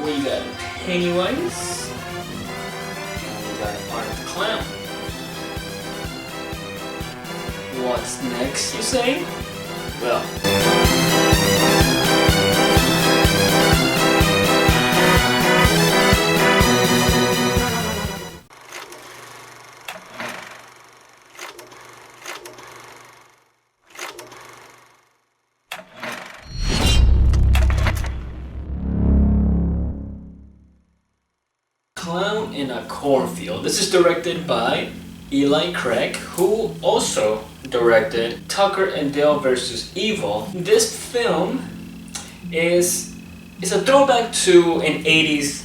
We got Pennywise. And we got a part of the clown. What's next, you say? Well, Clown in a Cornfield. This is directed by Eli Craig, who also directed Tucker and Dale vs. Evil. This film is a throwback to an 80s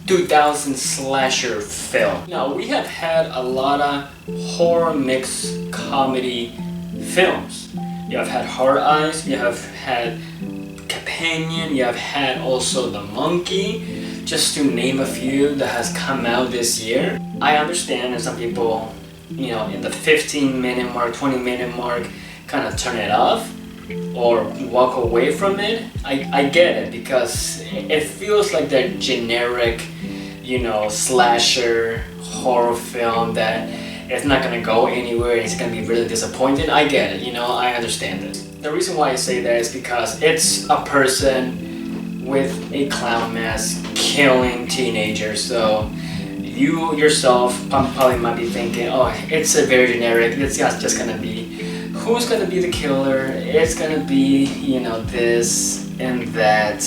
2000 slasher film. Now, we have had a lot of horror mixed comedy films. You have had Horror Eyes, you have had Companion, you have had also The Monkey, just to name a few that has come out this year. I understand that some people, in the 15-minute mark, 20-minute mark, kind of turn it off or walk away from it. I get it, because it feels like that generic, slasher horror film that it's not gonna go anywhere, it's gonna be really disappointing. I get it, I understand it. The reason why I say that is because it's a person with a clown mask killing teenagers, so you yourself probably might be thinking, oh, it's a very generic, it's just gonna be, who's gonna be the killer, it's gonna be, this and that,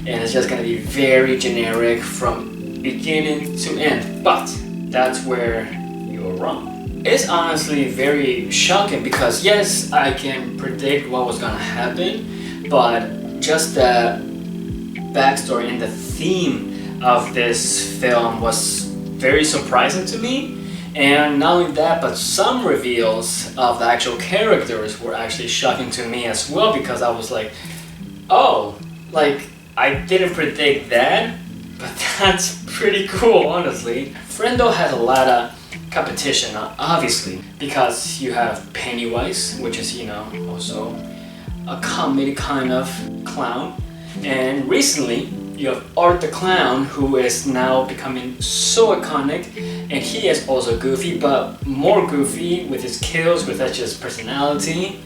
and it's just gonna be very generic from beginning to end. But that's where you're wrong. It's honestly very shocking, because yes, I can predict what was gonna happen, but just the backstory and the theme of this film was very surprising to me. And not only that, but some reveals of the actual characters were actually shocking to me as well, because I was like, oh, I didn't predict that, but that's pretty cool, honestly. Frendo has a lot of competition, obviously, because you have Pennywise, which is, also a comedy kind of clown. And recently, you have Art the Clown, who is now becoming so iconic, and he is also goofy, but more goofy with his kills, with his personality.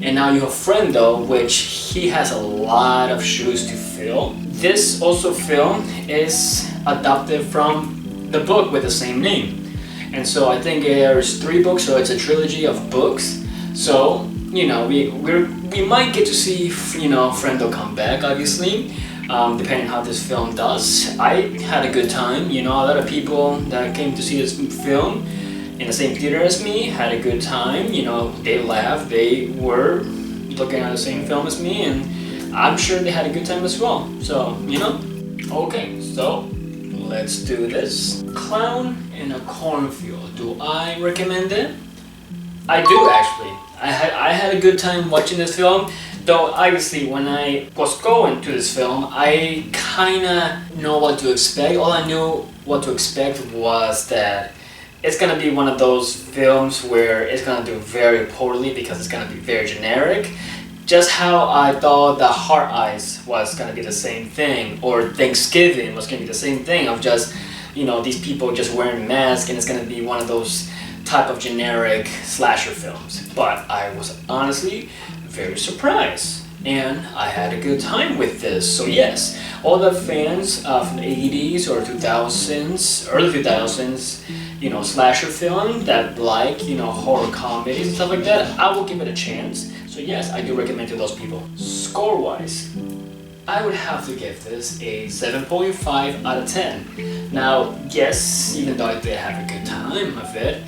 And now you have Frendo, which he has a lot of shoes to fill. This also film is adapted from the book with the same name. And so I think there's 3 books, so it's a trilogy of books. So, we might get to see, Frendo come back, obviously. Depending how this film does. I had a good time, a lot of people that came to see this film in the same theater as me had a good time, they laughed, they were looking at the same film as me, and I'm sure they had a good time as well. So, okay, so let's do this. Clown in a Cornfield. Do I recommend it? I do, actually. I had a good time watching this film. Though obviously when I was going to this film, I kinda know what to expect. All I knew what to expect was that it's gonna be one of those films where it's gonna do very poorly because it's gonna be very generic. Just how I thought the Heart Eyes was gonna be the same thing, or Thanksgiving was gonna be the same thing of just, these people just wearing masks, and it's gonna be one of those type of generic slasher films. But I was honestly very surprised, and I had a good time with this. So yes, all the fans of the 80s or 2000s, early 2000s, slasher film that like, horror comedies and stuff like that, I will give it a chance. So yes, I do recommend to those people. Score-wise, I would have to give this a 7.5 out of 10. Now, yes, even though I did have a good time of it,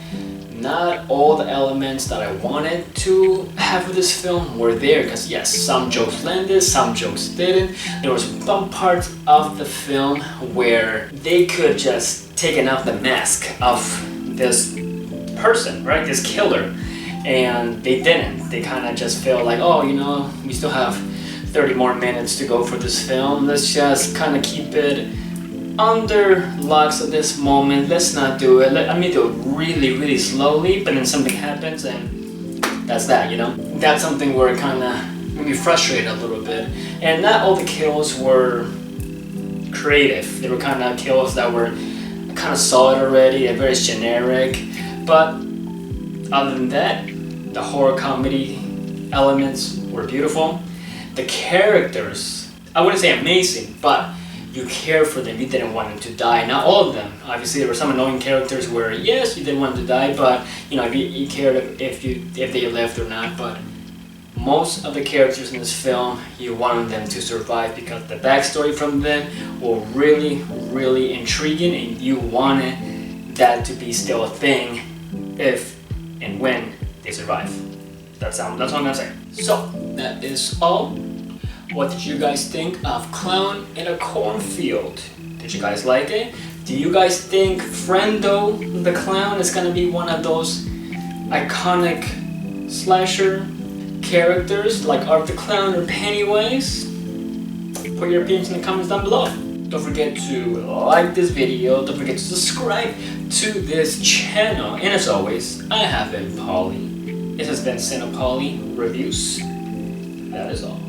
not all the elements that I wanted to have with this film were there, because yes, some jokes landed, some jokes didn't. There was some parts of the film where they could just taken off the mask of this person, right, this killer, and they didn't. They kind of just felt like, oh, we still have 30 more minutes to go for this film. Let's just kind of keep it under locks at this moment. Let's not do it. Let me do it really, really slowly, but then something happens, and that's that, That's something where it kind of made me frustrated a little bit. And not all the kills were creative. There were kind of kills that were kind of solid already and very generic. But other than that, the horror comedy elements were beautiful. The characters, I wouldn't say amazing, but you care for them. You didn't want them to die. Not all of them. Obviously, there were some annoying characters where yes, you didn't want them to die, but you know, you cared if they lived or not. But most of the characters in this film, you wanted them to survive because the backstory from them were really, really intriguing, and you wanted that to be still a thing if and when they survive. That's all I'm gonna say. So that is all. What did you guys think of Clown in a Cornfield? Did you guys like it? Do you guys think Frendo the Clown is gonna be one of those iconic slasher characters like Art the Clown or Pennywise? Put your opinions in the comments down below. Don't forget to like this video. Don't forget to subscribe to this channel. And as always, I have been Pauly. This has been CinePauly Reviews. That is all.